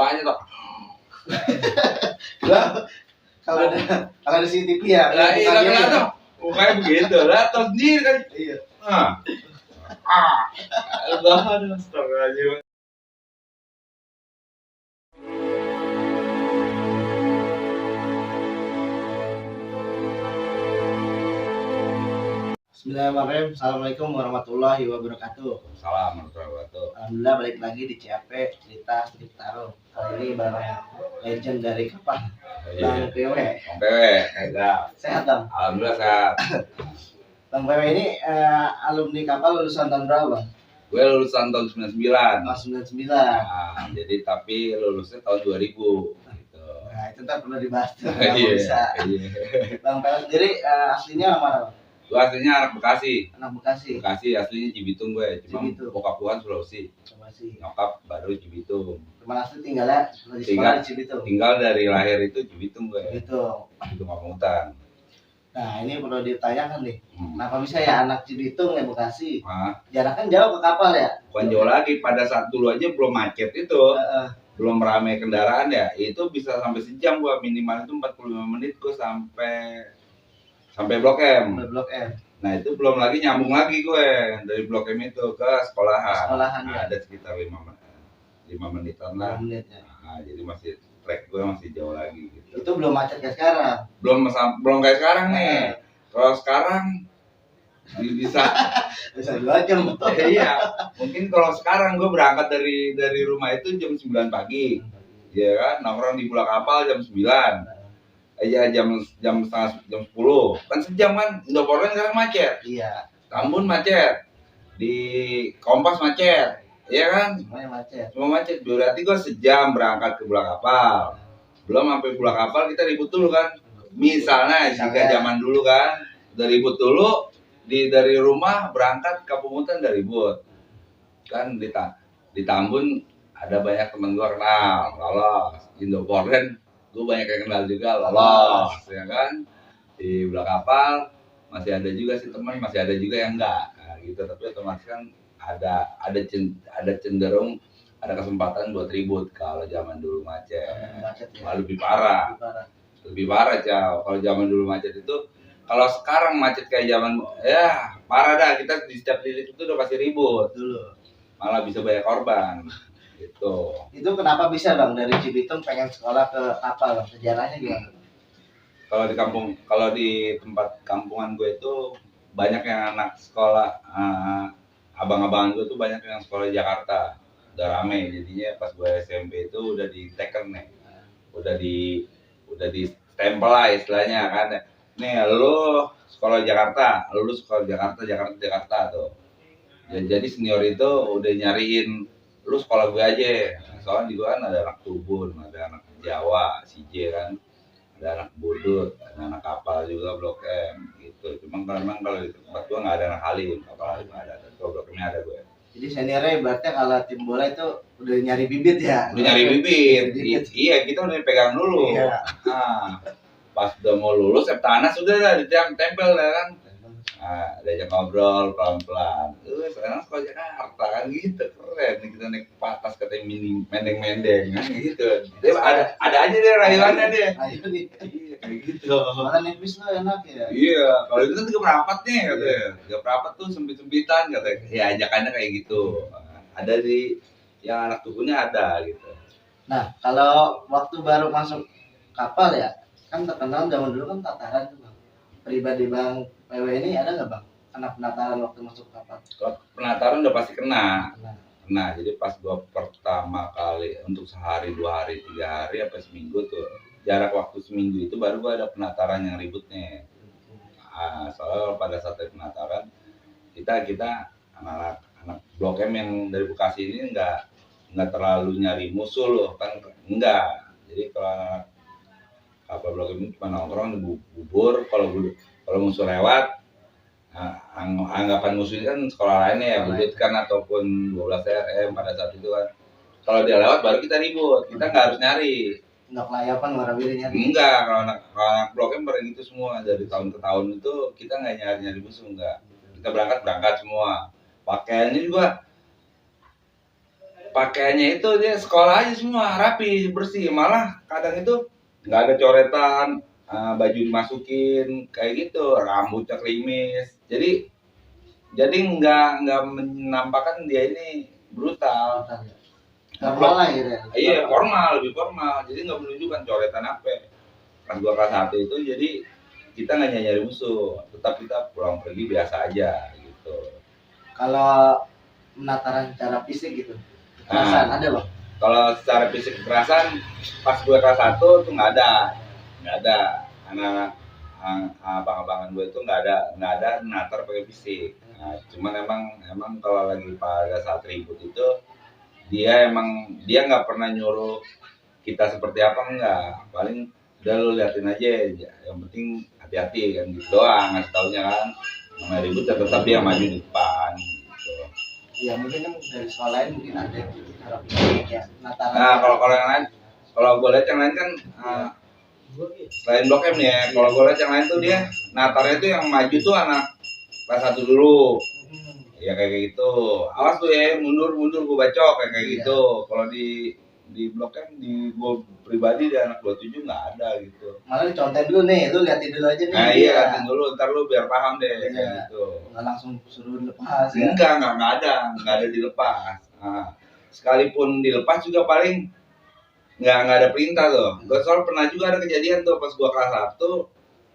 mukanya tuh. Kalau ada CCTV ya. Lah iya kelihatan. Mukanya begitu. Lah tahu sendiri kan. Iya. Aduh, astagfirullahaladzim. Bismillahirrahmanirrahim. Assalamualaikum warahmatullahi wabarakatuh. Salam warahmatullahi wabarakatuh. Alhamdulillah balik lagi di CAP cerita Strip Tarung. Kali ini bareng legend dari Kapal, Bang PW. Bang PW, Sehat Bang? Alhamdulillah sehat. Bang PW ini alumni Kapal lulusan tahun berapa Bang? Gue lulusan tahun 99. Oh, 99. Nah, jadi tapi lulusnya tahun 2000 gitu. Nah, itu ntar perlu dibahas tuh. Iya. Bisa. Bang PW sendiri aslinya mana Bang? Gue aslinya anak Bekasi. Anak Bekasi. Bekasi aslinya Cibitung gue, cuma Cibitung. bokap gue kan Sulawesi. Sulawesi. Nyokap baru Cibitung. Teman asli tinggalnya di sekolah di Cibitung. Tinggal dari lahir itu Cibitung gue. Cibitung. Cibitung Kampungtan. Nah, ini perlu ditanyakan nih. Kenapa bisa ya anak Cibitung ya Bekasi? Jarak kan jauh ke Kapal ya? Bukan jauh lagi, pada saat dulu aja belum macet itu. Belum ramai kendaraan ya, itu bisa sampai sejam gua, minimal itu 45 menit gua sampai Blok M. Blok M. Nah, itu belum lagi nyambung lagi gue dari Blok M itu ke sekolahan. Ya. Ada sekitar 5 menitan lah. 5 menit ya. Nah, jadi masih trek gue masih jauh lagi gitu. Itu belum macet kayak sekarang. Belum kayak sekarang nih. Kalau sekarang bisa 2 jam. Iya. Mungkin kalau sekarang gue berangkat dari rumah itu jam 9 pagi. Iya kan, nongkrong di Pulau Kapal jam 9. Iya jam 10. Kan sejam kan, Indoporten sekarang macet. Iya. Tambun macet. Di Kompas macet. Iya kan? Semuanya macet. Semua macet. Berarti gue sejam berangkat ke Pulau Kapal. Belum sampai Pulau Kapal kita ribut dulu kan. Misalnya jika zaman dulu kan, udah ribut dulu dari rumah berangkat ke Pemutan udah ribut. Kan di Tambun ada banyak teman gue kenal, lolos. Indoporten gue banyak yang kenal juga, lolos, ya kan. Di Pulau Kapal masih ada juga sih teman, masih ada juga yang enggak, nah, gitu. Tapi otomatis kan ada cenderung ada kesempatan buat ribut kalau zaman dulu macet. Ya. Lebih parah, Cow. Kalau zaman dulu macet itu, kalau sekarang macet kayak zaman ya parah dah, kita di setiap titik itu udah pasti ribut dulu, malah bisa banyak korban. Gitu. Itu kenapa bisa Bang dari Cibitung pengen sekolah ke Kapal Bang? Sejarahnya gimana? Kalau di tempat kampungan gue itu banyak yang anak sekolah, abang-abangan gue tuh banyak yang sekolah di Jakarta. Udah rame, jadinya pas gue SMP itu udah diteken nih. Udah di stempel lah istilahnya kan. Nih lu sekolah Jakarta, lulus sekolah Jakarta tuh. Jadi senior itu udah nyariin lu sekolah gue aja. Soalnya di gue kan ada anak Tubun, ada anak Jawa, CJ kan, ada anak Budut, ada anak Kapal juga Blok M gitu. Cuma memang kalau di tempat gue nggak ada anak Halim, Kapal nggak ada. Kalau Blok M ada gue. Jadi seniornya berarti kalau tim bola itu udah nyari bibit ya? Udah nyari bibit. Iya, kita udah dipegang dulu. Iya. Nah, pas udah mau lulus Septanas sudah lah ditempel ya kan. Nah, diajak ngobrol pelan-pelan. Sekarang sekolah Jakarta kan gitu, keren. Kita naik patas katanya mendeng-mendeng kan gitu. Dia ada aja deh rayuannya deh. Iya, kayak gitu. Malah nepis lo enak ya. Iya, kalau itu kan 3 perapat nih katanya. 3 perapat tuh sempit-sempitan katanya. Ya ajakannya kayak gitu. Ada di yang anak tubuhnya ada gitu. Nah, kalau waktu baru masuk Kapal ya, kan terkenal zaman dulu kan tataran tuh Bang. Pribadi Bang PW ini ada nggak Bang? Kena penataran waktu masuk Kapal? Kalau penataran udah pasti kena. Nah, jadi pas gua pertama kali untuk sehari, 2 hari, 3 hari, apa seminggu tuh, jarak waktu seminggu itu baru gua ada penataran yang ributnya. Soalnya pada saat penataran kita anak Blok M yang dari Bekasi ini nggak terlalu nyari musuh loh kan, enggak. Jadi kalau apa Blok M cuma nongkrong bubur, kalau musuh lewat, anggapan musuh ini kan sekolah lainnya ya, Budut kan ataupun 12 RM pada saat itu kan. Kalau dia lewat baru kita ribut, kita nggak harus nyari. Nggak kelayapan warawirinya? Enggak, kalau anak Blok M bareng itu semua dari tahun ke tahun itu kita nggak nyari musuh, enggak. Kita berangkat semua. Pakaiannya juga pakaiannya itu dia sekolah aja semua rapi bersih, malah kadang itu nggak ada coretan, baju dimasukin kayak gitu, rambutnya klimis, jadi nggak menampakkan dia ini brutal. Formal lah gitu ya. Iya, formal, lebih formal. Jadi nggak menunjukkan coretan apa. Pas gua kelas 1 itu, jadi kita nggak nyari musuh, tetap kita pulang pergi biasa aja gitu. Kalau penataran secara fisik gitu, kekerasan ada bang? Kalau secara fisik kekerasan, pas gua kelas 1 tuh nggak ada. Anak abang-abangan gue itu nggak ada natar pakai fisik. Nah, cuman emang kalau lagi pada saat ribut itu dia nggak pernah nyuruh kita seperti apa, enggak, paling udah lu liatin aja, yang penting hati-hati kan gitu doang ngasih taunya kan. Namanya ribut ya tetap dia maju di depan gitu. Iya mungkin kan dari sekolah lain mungkin ada yang gitu cara fisik ya. Nah kalau yang lain, kalau gue lihat yang lain kan selain Blok M nih ya, kalau gue lihat yang lain tuh dia natarnya tuh yang maju tuh anak kelas 1 dulu. Ya kayak gitu. Awas tuh ya, mundur gue bacok kayak gitu. Kalau di Blok M, di gue pribadi di anak 27 nggak ada gitu. Malah dicontek dulu nih, lu liatin dulu aja nih. Nah iya, liatin dulu, ntar lu biar paham deh kayak gitu. Nggak langsung suruh lepas ya? Enggak ada dilepas. Nah, sekalipun dilepas juga paling nggak ada perintah tuh. Gue soal pernah juga ada kejadian tuh pas gua kelas 1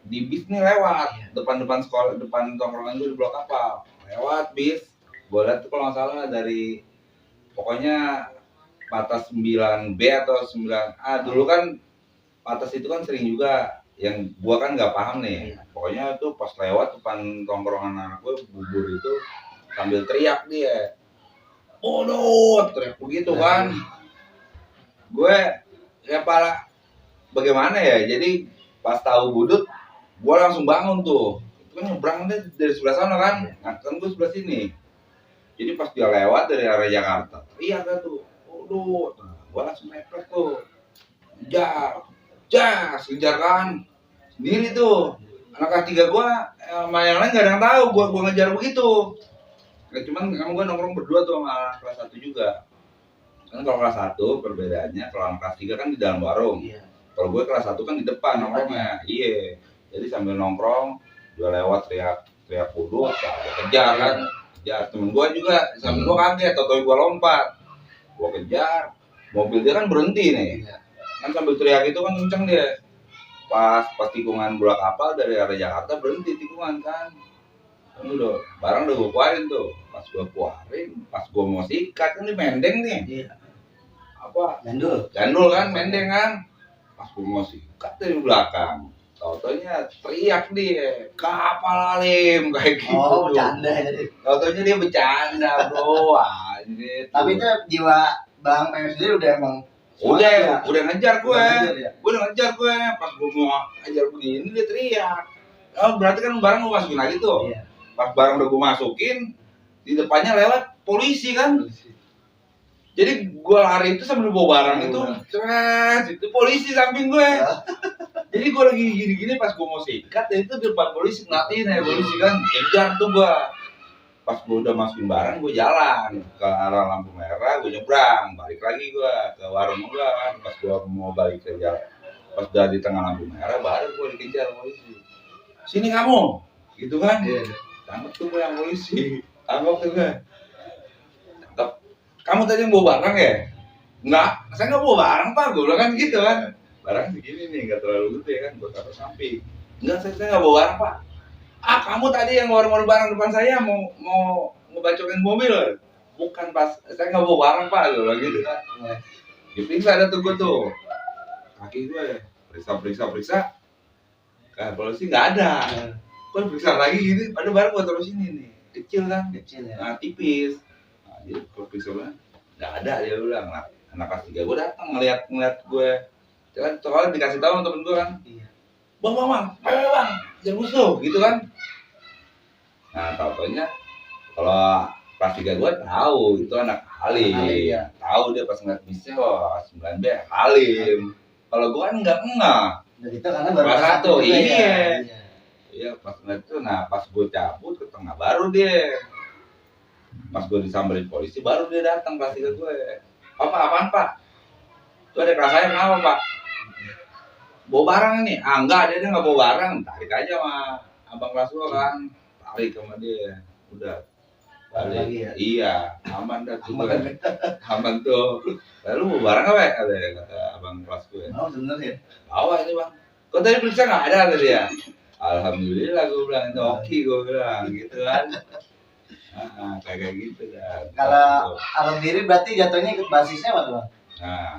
di bis nih lewat depan sekolah, depan tongkrongan gue di Blok Kapal, lewat bis. Gue lihat tuh kalau nggak salah dari pokoknya Patas 9B atau 9A. Dulu kan Patas itu kan sering juga, yang gua kan nggak paham nih. Pokoknya tuh pas lewat depan tongkrongan anak gue bubur itu sambil teriak dia, bodoh, teriak begitu kan. Gue ya pala bagaimana ya, jadi pas tahu budut gue langsung bangun tuh. Itu kan nyebrangnya dari sebelah sana kan, nah, kan gue sebelah sini. Jadi pas dia lewat dari arah Jakarta, iya kan tuh, bodoh. Nah, gue langsung mepet tuh, kejar kan sendiri tuh. Anak kelas 3 gue sama yang lain gak ada yang tahu gue ngejar begitu. Ya, cuman gue nongkrong berdua tuh sama anak kelas 1 juga. Kan kalau kelas 1 perbedaannya, kalau anak kelas 3 kan di dalam warung. Kalau gue kelas 1 kan di depan nongkrongnya. Iya. Jadi sambil nongkrong, gue lewat teriak bodoh, gue kejar kan. Kejar temen gue juga, sambil gue kaget, tau gue lompat. Gue kejar, mobil dia kan berhenti nih. Kan sambil teriak itu kan kenceng dia. Pas tikungan Bulak Kapal dari arah Jakarta berhenti tikungan kan. Kan barang udah gue keluarin tuh. Pas gue mau sikat kan, ini mendeng nih. Apa? Gandul kan, mendeng kan. Pas gue mau sikat dari belakang, tau-taunya teriak dia, kapal alim kayak gitu. Oh, bercanda jadi. Tau-taunya dia bercanda bro. Anjir. Tapi itu jiwa Bang Pem sendiri udah emang udah ngejar gue. Udah ngejar gue. Pas gue mau ngejar begini dia teriak. Oh, berarti kan barang gue masukin lagi tuh. Pas barang udah gue masukin, di depannya lewat polisi kan. Jadi gue lari itu sambil bawa barang itu, itu polisi samping gue. Jadi gue lagi gini-gini pas gue mau sikat, itu di depan polisi ngeliatin ya polisi kan, kejar tuh gue. Pas gue udah masukin barang, gue jalan ke arah lampu merah, gue nyebrang, balik lagi gue ke warung gue kan. Pas gue mau balik ke jalan, pas udah di tengah lampu merah, baru gue dikejar polisi. Sini kamu, gitu kan? Tangkap tuh gue yang polisi, tangkap tuh gue. Tangkap. Kamu tadi yang bawa barang ya? Enggak, saya nggak bawa barang pak, gue bilang kan gitu kan. Barang segini nih, nggak terlalu gede kan, gue taruh samping. Enggak, saya nggak bawa barang pak. Kamu tadi yang ngeluarin barang depan saya mau ngebacokin mobil. Bukan pas, saya nggak bawa barang pak, gue bilang gitu kan. Diperiksa ada tuh gue tuh, kaki gue periksa. Nah, polisi nggak ada. Gue periksa lagi gitu, ada barang gue taruh sini nih, kecil kan, nah tipis. Nah, jadi gue periksa nggak ada, dia bilang. Nah, anak kelas 3 gue datang ngeliat gue. Soalnya dikasih tahu sama temen gue kan, bang, jangan musuh, gitu kan. Nah, tau-taunya kalau kelas 3 gue tahu itu anak Halim. Tahu dia pas ngeliat bisnya, wah 9B Halim. Kalau gue kan enggak. Dari itu karena baru kelas 1, iya pas ngeliat itu, nah pas gue cabut ke tengah baru dia. Pas gue disamperin polisi baru dia datang kelas 3 gue. Apa apaan Pak? Itu ada kelas saya kenapa Pak? Bawa barang ini? Ah enggak, dia nggak bawa barang, tarik aja sama abang kelas gua kan, tarik sama dia, udah balik. Lagi ya? Iya, aman dah tuh. Aman. Aman tuh. Lalu bawa barang apa ya? Kata abang kelas gue. Mau sebenarnya. Bawa ini bang. Kok tadi periksa nggak ada kata dia. Alhamdulillah gue bilang itu oke gue bilang gitu kan. Kayak gitu kan. Kalau Alam diri berarti jatuhnya ikut basisnya apa tuh bang? Nah,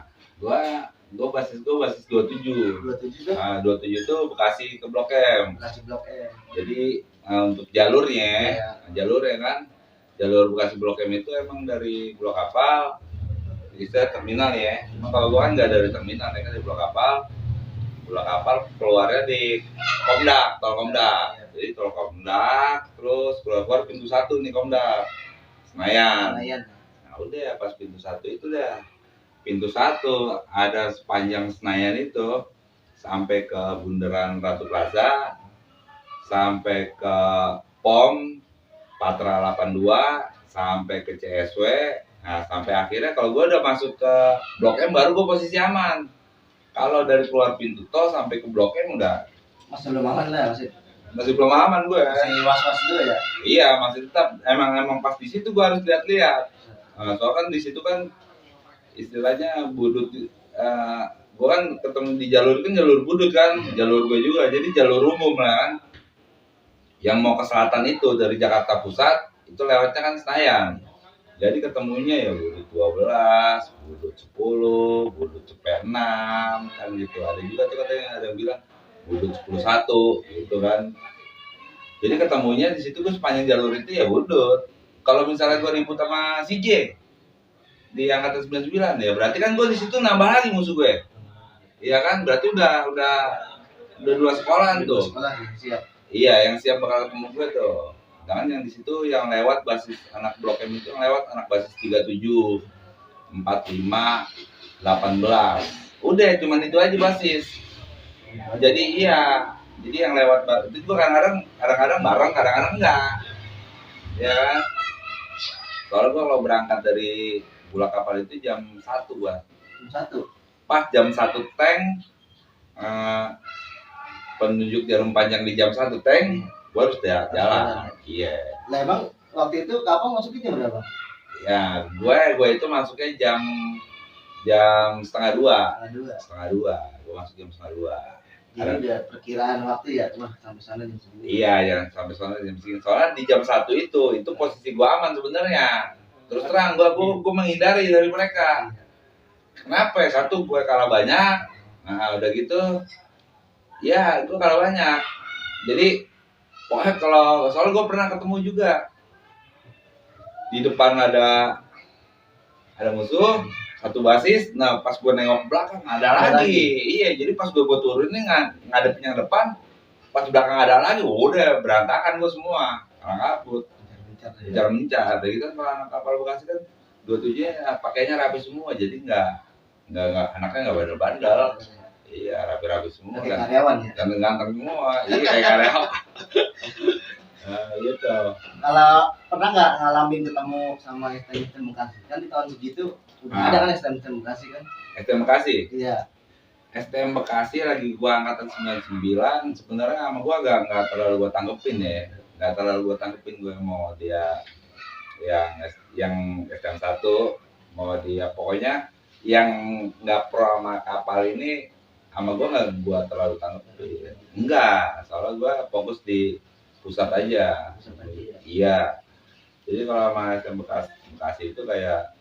gua basis 27. 27 tuh? Nah, 27 itu Bekasi ke Blok M. Bekasi Blok M. Jadi untuk jalurnya, Iya. jalurnya kan, jalur Bekasi Blok M itu emang dari Blok Kapal, bisa terminal ya. Cuma kalau gua kan nggak dari terminal, ya kan dari Blok Kapal. Blok Kapal keluarnya di Komdak, tol Komdak. Jadi tol Komdak, terus keluar pintu 1 nih Komdak, Senayan. Nah udah pas pintu 1 itu dah. Pintu 1 ada sepanjang Senayan itu sampai ke Bundaran Ratu Plaza, sampai ke POM Patra 82, sampai ke CSW. Nah sampai akhirnya kalau gue udah masuk ke Blok M baru gue posisi aman. Kalau dari keluar pintu tol sampai ke Blok M udah Masih belum aman lah, masih belum aman gue. masih was-was dulu ya. Iya masih tetap emang pas di situ gue harus lihat-lihat. Soalnya kan di situ kan istilahnya budut, gue kan ketemu di jalur kan jalur budut kan, jalur gue juga, jadi jalur umum lah kan, yang mau ke selatan itu dari Jakarta Pusat itu lewatnya kan Senayan, jadi ketemunya ya budut 12, budut 10, budut cepet 6 kan gitu, ada juga tuh katanya ada yang bilang budut 10-1 gitu kan, jadi ketemunya di situ gue sepanjang jalur itu ya budut. Kalau misalnya gue ribut sama si J di angkatan 99 ya berarti kan gue di situ nambah lagi musuh gue. Iya kan berarti udah 2 sekolahan tuh. Sekolah siap. Iya yang siap bakal ketemu gue tuh. Jangan yang di situ yang lewat basis anak Blok M itu yang lewat anak basis 37, 45, 18. Udah cuman itu aja basis. Jadi iya, jadi yang lewat itu gue kadang-kadang bareng, kadang-kadang enggak. Ya kan? Soalnya gue kalau berangkat dari Bulak Kapal itu jam 1 gua. Jam 1. Pas jam 1 tank, penunjuk jarum panjang di jam 1 tank, gua harus jalan. Iya. Lah emang waktu itu kapal masuknya jam berapa? Ya, gue itu masuknya jam setengah 2. Setengah 2. Gua masuk jam setengah 2. Jadi udah perkiraan waktu ya, wah sampai sana jam 9. Iya, ya sampai sana jam segini. Soalnya di jam 1 itu posisi gua aman sebenarnya. Terus terang gua menghindari dari mereka. Kenapa ya? Satu gue kalah banyak. Nah udah gitu ya gue kalah banyak. Jadi pokoknya kalau soalnya gue pernah ketemu juga di depan ada musuh satu basis. Nah pas gue nengok ke belakang ada lagi. Iya jadi pas gue turun ini ngadepin yang depan, pas di belakang ada lagi, udah berantakan gue semua karena kabut. Cara mencar, dari kan kalau anak kapal Bekasi kan 27 ya pakainya rapi semua, jadi nggak anaknya nggak bandel-bandel. Iya rapi-rapi semua kayak kan, karyawan ya, ganteng-ganteng semua, iya kayak karyawan. Gitu. Kalau pernah nggak ngalamin ketemu sama STM Bekasi kan di tahun segitu udah ada kan STM Bekasi kan? STM Bekasi? Iya. STM Bekasi lagi gua angkatan 99, sebenarnya sama gua nggak terlalu gua tanggepin ya. Nggak terlalu gue tangkepin, gue mau dia yang STM 1 mau dia pokoknya yang nggak pro sama kapal ini sama gue nggak gue terlalu tanggepin, enggak, soalnya gue fokus di pusat aja. Iya, jadi kalau sama STM Bekasi itu kayak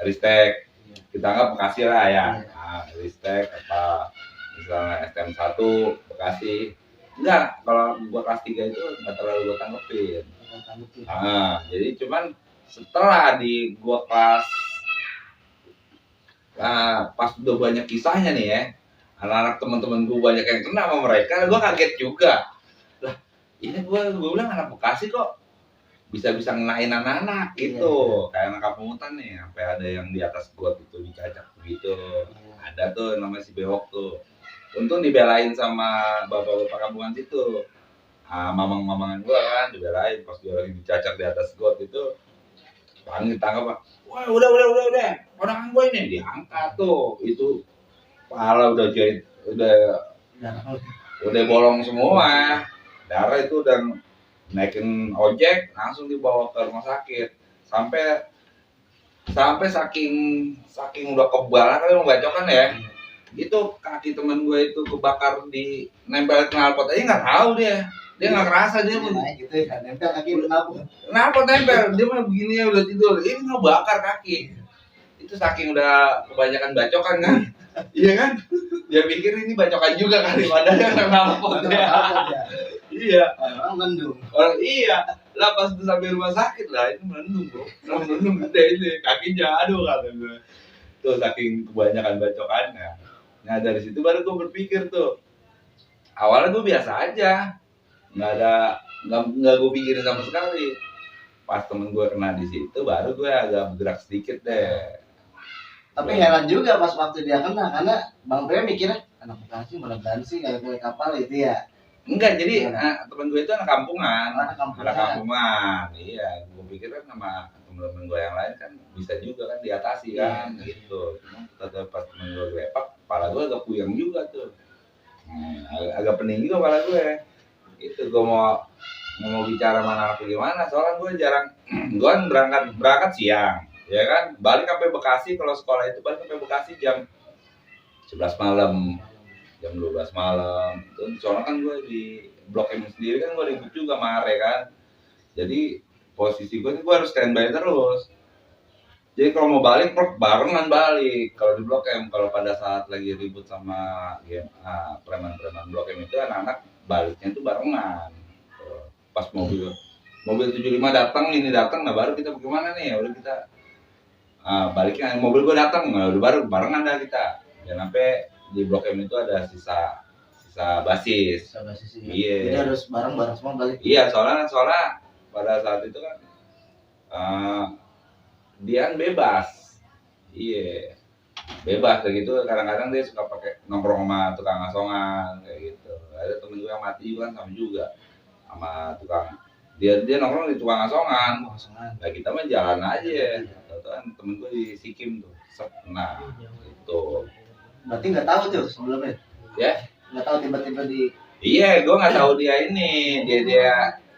Ristek, kita anggap Bekasi lah ya. Nah, Ristek apa misalnya STM 1 Bekasi. Enggak, kalau gua kelas 3 itu enggak terlalu gua tanggepin. Jadi cuman setelah di gua kelas pas udah banyak kisahnya nih ya. Anak-anak teman-teman gua banyak yang kena sama mereka, gua kaget juga. Lah, ini gua bilang anak Bekasi kok bisa-bisa ngenain anak-anak gitu. Kayak anak Kapungutan nih, sampai ada yang di atas got itu dicacak begitu. Ada tuh namanya si Bewok tuh. Untung dibelain sama bapak-bapak kampungan situ. Mamang-mamangan gua kan dibelain pas dia lagi dicacak di atas got itu. panggil tangkap, wah udah, orang gue ini diangkat tuh, itu pala udah jahit, udah bolong semua, darah itu udah naikin ojek, langsung dibawa ke rumah sakit, sampai saking udah kebal kan bacokan ya, itu kaki temen gue itu kebakar di nempel knalpot aja nggak tahu dia nggak kerasa dia gitu ya, nempel kaki knalpot nempel, dia mah begini ya udah tidur, ini ngebakar kaki, itu saking udah kebanyakan bacokan kan. Iya kan, dia pikir ini bacokan juga kali, padahal knalpot ya. Iya, orang mendung. Iya, lah pas itu sampai rumah sakit lah, itu melendung bro, melendung gede itu, kaki jatuh kata gue. Tuh saking kebanyakan bacokannya. Nah dari situ baru gue berpikir tuh, awalnya gue biasa aja, nggak gue pikirin sama sekali. Pas temen gue kena di situ, baru gue agak bergerak sedikit deh. Tapi heran juga pas waktu dia kena, karena Bang Pria mikirnya anak Bekasi mudah-mudahan sih nggak punya kapal itu ya. Enggak, jadi temen gue itu anak kampungan. Anak kampungan. Iya, gue pikir kan sama temen-temen gue yang lain kan bisa juga kan diatasi kan, gitu. Cuma tetap pas temen gue grepak, kepala gue agak puyeng juga tuh. Agak pening juga kepala gue. Itu gue mau bicara mana apa gimana, soalnya gue jarang, gue kan berangkat siang, ya kan, balik sampai Bekasi, kalau sekolah itu balik sampai Bekasi jam 11 malam. Jam 12 malam, soalnya kan gue di Blok M sendiri kan gue ribut juga sama Are kan, jadi posisi gue harus standby terus. Jadi kalau mau balik, barengan balik. Kalau di Blok M, kalau pada saat lagi ribut sama preman-preman Blok M itu anak-anak baliknya itu barengan. Pas mobil 75 datang, ini datang, nah baru kita bagaimana nih? Udah kita baliknya, mobil gue datang, nah udah baru barengan dah kita. Jangan sampai di Blok M itu ada sisa basis. Iya. Jadi harus bareng semua balik. Iya, soalnya pada saat itu kan dia kan bebas. Iya. Bebas kayak gitu. Kadang-kadang dia suka pakai nongkrong sama tukang asongan kayak gitu. Ada temen gue yang mati juga kan sama juga sama tukang. Dia nongkrong di tukang asongan. Nah, kita mah jalan aja. Tahu kan temen gue di Sikim tuh. Nah, itu. Berarti nggak tahu tuh sebelumnya? Ya? Nggak tahu tiba-tiba di. Iya, gue nggak tahu dia ini,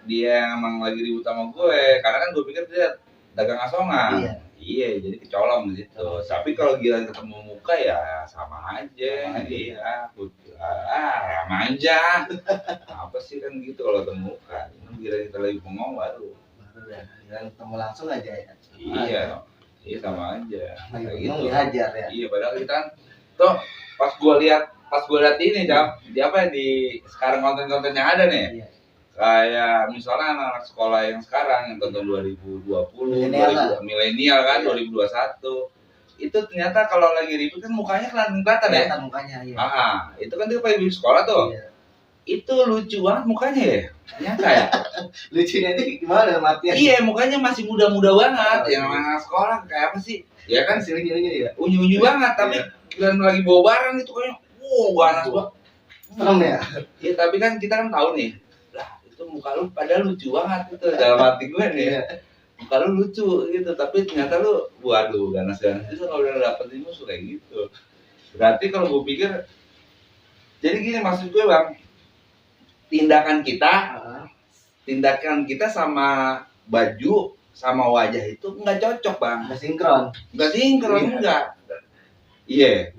dia emang lagi ribut sama gue, karena kan gue pikir dia dagang asongan. Iya, jadi kecolong gitu. Tapi kalau gila ketemu muka ya sama aja. Iya, sama aja. Apa sih kan gitu kalau ketemu muka. Gila kita lagi bengong baru ya, ketemu langsung aja ya. Iya sama aja. Kayak gitu. Dihajar ya. Iya, padahal kita kan tuh pas gue lihat ini di apa ya, di sekarang konten-konten yang ada nih. Iya. Kayak misalnya anak-anak sekolah yang sekarang yang tahun 2020 milenial kan, 2021 itu ternyata kalau lagi ribut kan mukanya kelihatan ya. Mukanya iya. Itu kan dia pakai sekolah tuh. Iya. Itu lucu banget mukanya ya. Ternyata ya. Lucunya itu gimana matian? Iya, mukanya masih muda-muda banget. Yang anak sekolah kayak apa sih? Ya kan siling-silingnya ya. Unyu-unyu banget, tapi dan lagi bawa barang itu kayaknya ganas banget. Serem ya? Iya, tapi kan kita kan tahu nih. Lah, itu muka lu padahal lucu banget itu dalam hati gue nih. Muka lu lucu gitu, tapi ternyata lu waduh ganas itu kalau udah dapetin musuh kayak gitu. Berarti kalau gue pikir jadi gini maksud gue Bang, tindakan kita sama baju sama wajah itu nggak cocok Bang. Nggak sinkron enggak. Iya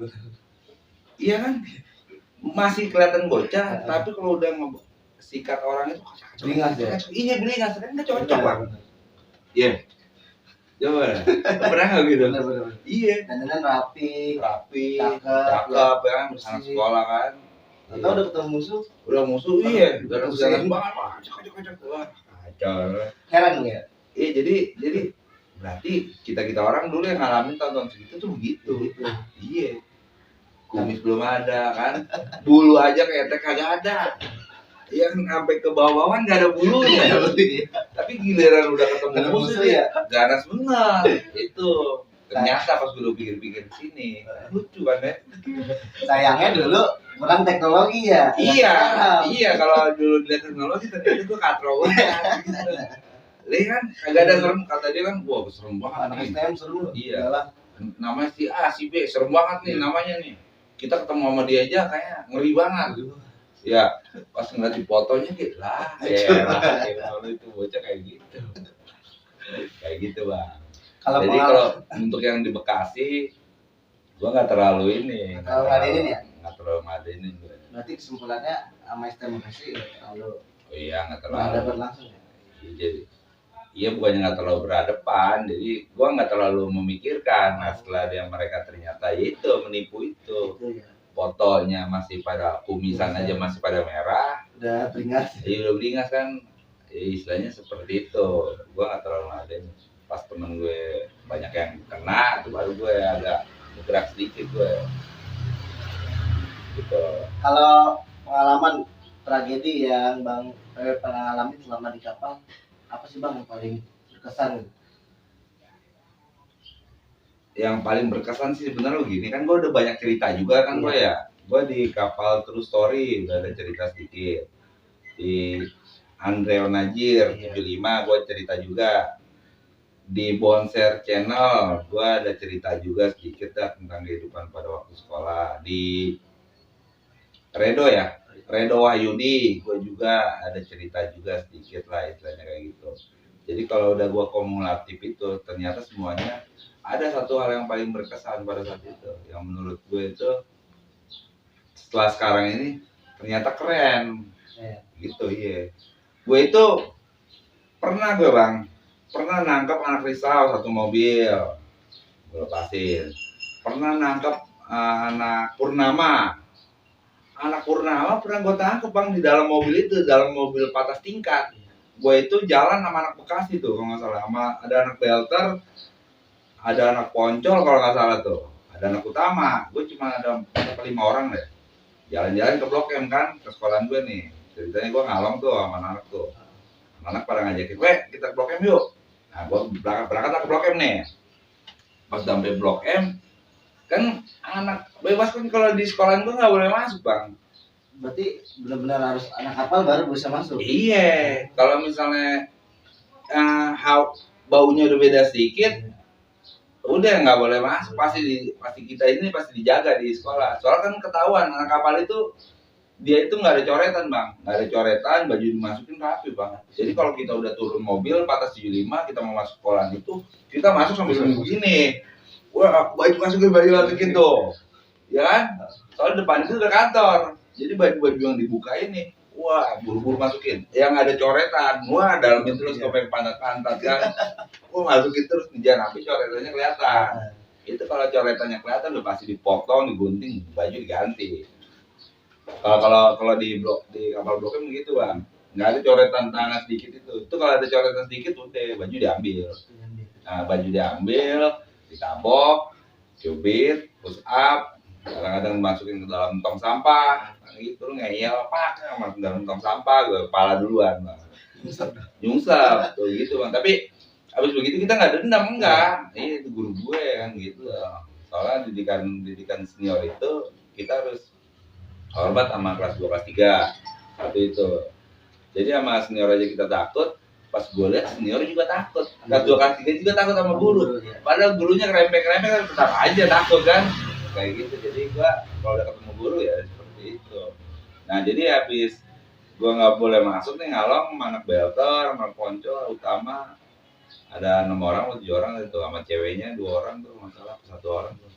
kan, masih kelihatan bocah, tapi kalau udah sikat orang itu beringas ya. Iya beringas kan nggak cocok Bang. Iya. Coba, pernah nggak gitu? Bener. Iya. Dandanan rapi, cakep ya kan, anak sekolah kan. Atau udah ketemu musuh? Udah musuh, iya. Ganas banget, cakep. Wah, kacau. Heran ya? Iya, jadi berarti kita orang dulu yang ngalamin tahun-tahun segitu tuh begitu. Iya. Kumis belum ada kan, bulu aja kayak kagak ada. Yang sampai ke bawah-bawahan nggak ada bulunya. Tapi giliran udah ketemu musuh ya, ganas bener. Itu ternyata pas gue pikir-pikir sini lucu kan ya. Sayangnya dulu kurang teknologi ya. Iya. Kalau dulu dilihat teknologi ternyata gue katro banget. Dia kan kagak ada serem, kata dia kan, wah serem banget Anak nih. STM seru. Iya. Iyalah. Namanya si A, si B, serem banget nih namanya nih. Kita ketemu sama dia aja kayak ngeri banget. Ya, pas ngeliat di fotonya gitu lah, kalau itu bocah kayak gitu. Kayak gitu, Bang. Jadi kalau untuk yang di Bekasi, gua nggak terlalu ini. Nggak terlalu ngadenin ya? Nggak terlalu ngadenin. Berarti kesimpulannya sama STM Bekasi nggak terlalu. Oh iya, nggak terlalu. Berhadapan langsung ya? Jadi, iya bukannya nggak terlalu berhadapan, jadi gua nggak terlalu memikirkan. Nah setelah dia mereka ternyata itu menipu itu. Ya. Fotonya masih pada kumisan aja masih pada merah. Udah beringas. Iya udah beringas kan. Ya, istilahnya seperti itu. Gua nggak terlalu ngadein. Pas temen gue banyak yang kena, tuh baru gue agak bergerak sedikit gue. Gitu. Kalau pengalaman tragedi yang Bang pernah alami selama di kapal, apa sih Bang yang paling berkesan? Yang paling berkesan sih sebenarnya gini kan, gue udah banyak cerita juga kan gue ya. Gue di kapal True Story udah ada cerita sedikit. Di Andreo Najir 75 gue cerita juga. Di Bonser Channel gue ada cerita juga sedikit dah tentang kehidupan pada waktu sekolah. Di Redo Wahyudi gue juga ada cerita juga sedikit lah istilahnya kayak gitu. Jadi kalau udah gue kumulatif itu ternyata semuanya ada satu hal yang paling berkesan pada saat itu yang menurut gue itu setelah sekarang ini ternyata keren gitu. Iya, gue itu pernah nangkap anak risau satu mobil, gue lepasin. Pernah nangkap anak Purnama pernah gue tangkap Bang di dalam mobil itu, dalam mobil patas tingkat. Gue itu jalan sama anak Bekasi tuh kalau nggak salah, sama ada anak Belter, ada anak Poncol kalau nggak salah tuh, ada anak Utama. Gue cuma ada 5 orang deh. Jalan-jalan ke Blok M kan, ke sekolahan gue nih. Ceritanya gue ngalong tuh sama anak tuh. Anak pada ngajakin, weh kita ke Blok M yuk. Nah gue berangkat ke Blok M nih. Pas sampai Blok M, kan anak bebas kan kalau di sekolahan gue nggak boleh masuk Bang. Berarti benar-benar harus anak kapal baru bisa masuk. Iya, kalau misalnya baunya udah beda sedikit, udah nggak boleh masuk. Pasti kita ini pasti dijaga di sekolah. Soalnya kan ketahuan anak kapal itu dia itu nggak ada coretan Bang, nggak ada coretan, baju dimasukin rapi Bang. Jadi kalau kita udah turun mobil patas 75 kita mau masuk sekolah itu, kita masuk sambil begini. Wah, baju masukin tuh, ya kan? Soalnya depan itu udah kantor. Jadi baju-baju yang dibuka ini, wah buru-buru masukin. Yang ada coretan, wah dalamin terus ke pantat-pantat kan. Wah masukin terus, jangan sampai coretannya kelihatan. Itu kalau coretannya kelihatan udah pasti dipotong, digunting, baju diganti. Kalau di kapal Blok M gitu Bang, nggak ada coretan tangan sedikit itu. Itu kalau ada coretan sedikit udah baju diambil. Nah baju diambil, ditabok, cubit, push up, kadang-kadang masukin ke dalam tong sampah, gitu ngeyel pak, masuk dalam tong sampah, gue kepala duluan, Bang. Nyungsep, tuh gitu Bang. Tapi abis begitu kita nggak dendam enggak, itu guru gue kan gitu. Soalnya didikan senior itu kita harus hormat sama kelas 2, kelas 3, satu itu. Jadi sama senior aja kita takut. Pas gue lihat senior juga takut, kelas 2, kelas 3 juga takut sama guru. Padahal gurunya kerempek-kerempek kan tetap aja takut kan, kayak gitu. Jadi gue kalau udah ketemu guru ya seperti itu. Nah jadi habis gue nggak boleh masuk nih ngalong sama anak Belter, sama Poncol, Utama, ada 6 orang atau 7 orang itu, sama ceweknya 2 orang tuh, masalah 1 orang tuh.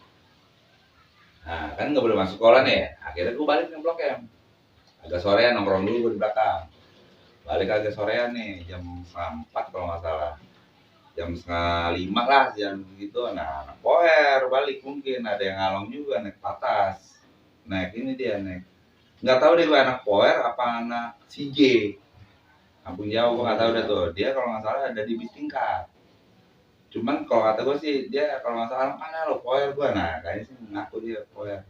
Nah kan nggak boleh masuk sekolah nih, akhirnya gue balik ke Blok M. Agak sorean nongkrong dulu gue di belakang. Balik agak sorean nih, jam 4 kalau nggak salah, jam 4:30 lah, jam gitu. Nah anak poer balik, mungkin ada yang ngalong juga naik patas, naik ini dia naik, nggak tahu deh gue anak poer apa anak CJ Kampung Jawa, gue nggak tahu deh tuh. Dia kalau nggak salah ada di bis tingkat, cuman kalau kata gue sih dia kalau nggak salah mana lo poer gue. Nah kayaknya sih ngaku dia poer.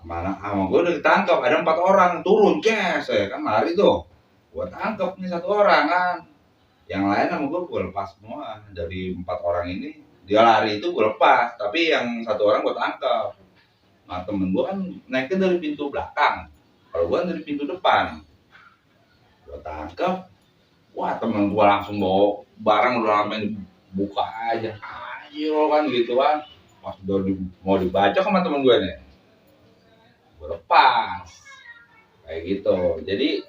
Mana sama gue udah ditangkap, ada 4 orang turun ces ya kan, lari tuh. Gue tangkap nih 1 orang kan, yang lain sama gue lepas semua. Dari 4 orang ini dia lari itu gue lepas, tapi yang 1 orang gue tangkap. Nah temen gue kan naiknya dari pintu belakang, kalau gue dari pintu depan. Gue tangkap, Wah, temen gua langsung bawa barang udah lama dibuka aja. Anjir lo kan gitu kan. Pas udah mau dibaca sama temen gue nih. Gua lepas. Kayak gitu. Jadi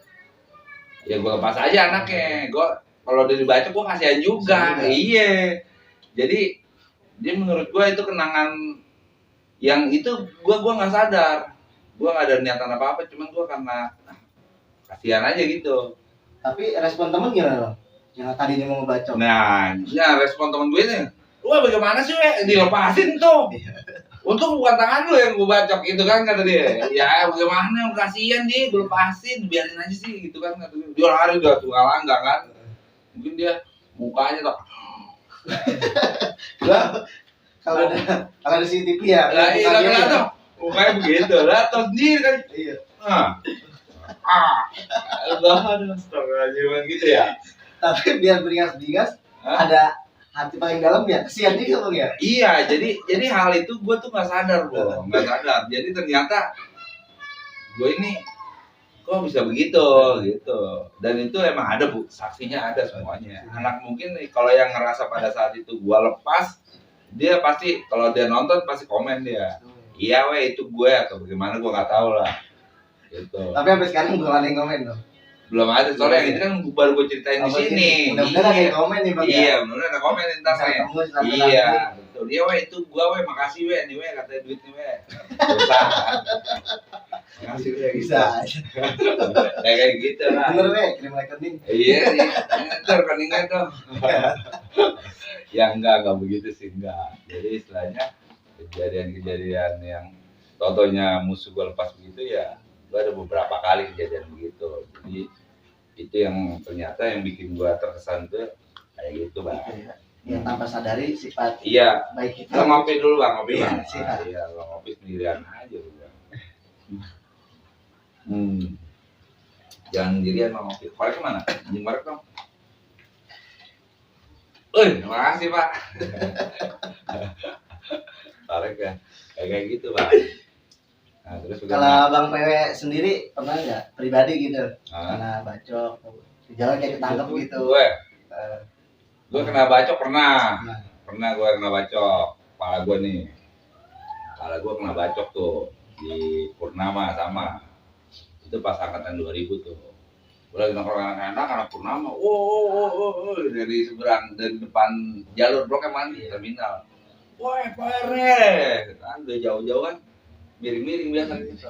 ya gua lepas aja anaknya. Gua kalau udah dibaca gua kasihan juga. Iya. Jadi dia menurut gua itu kenangan yang itu gua nggak sadar. Gua nggak ada niatan apa-apa, cuman gua karena kasihan aja gitu. Tapi respon temen gimana bang? Yang tadi dia mau ngebaca. Nah, ya respon temen gue nih, wah bagaimana sih dilepasin tuh. Untung bukan tangan lu yang gue bacok gitu kan kata dia. Ya bagaimana, kasihan dia, gue lepasin, biarin aja sih gitu kan kata dia. Dia lari udah tuh langgang kan. Mungkin dia mukanya tuh. Kalau ada CCTV ya. Lah iya kan tuh. Mukanya begitu lah, terus sendiri kan. Iya. Aduh, astagfirullahaladzim gitu ya. Tapi biar beringas-beringas, ada hati paling dalam ya, kesian juga bang ya. Iya, jadi hal itu gue tuh nggak sadar bro, nggak sadar. Jadi ternyata gue ini kok bisa begitu gitu. Dan itu emang ada bu, saksinya ada semuanya. Anak mungkin kalau yang ngerasa pada saat itu gue lepas, dia pasti kalau dia nonton pasti komen dia. Iya weh itu gue atau bagaimana gue nggak tahu lah. Gitu. Tapi sampai sekarang belum ada yang komen dong. Belum ada, soalnya yang ini kan baru gue ceritain di sini. Mudah-mudahan ada yang komen nih bang. Iya, bener ada komen ntar nih. Iya, betul. Dia weh itu gua weh, makasih weh, nih weh katanya duit nih weh. Usaha. Makasih weh Bisa. Kayak gitu lah. Bener weh, kirim rekening. Iya, ntar rekeningnya tuh. Ya enggak begitu sih enggak. Jadi istilahnya kejadian-kejadian yang totonya musuh gua lepas begitu ya. Gua ada beberapa kali kejadian begitu. Jadi itu yang ternyata yang bikin gua terkesan tuh kayak gitu bang. Yang tanpa sadari sifat Iya. baik kita. Lo ngopi dulu bang, ngopi bang. Iya, Lo ngopi sendirian aja lu bang. Jangan sendirian bang ngopi. Korek kemana? Anjing korek dong. Terima kasih pak. Korek ya, kayak gitu bang. Nah, terus kalau Bang PW sendiri pernah nggak pribadi gitu kena bacok di jalan kayak ketangkep gitu? Gue kena bacok pernah gue kena bacok kepala gue nih, kepala gue kena bacok tuh di Purnama sama itu pas angkatan 2000 tuh. Gue lagi nongkrong anak Purnama, dari seberang dari depan jalur Blok M terminal, woi Pak RW kan udah jauh-jauh kan miring-miring biasa gitu.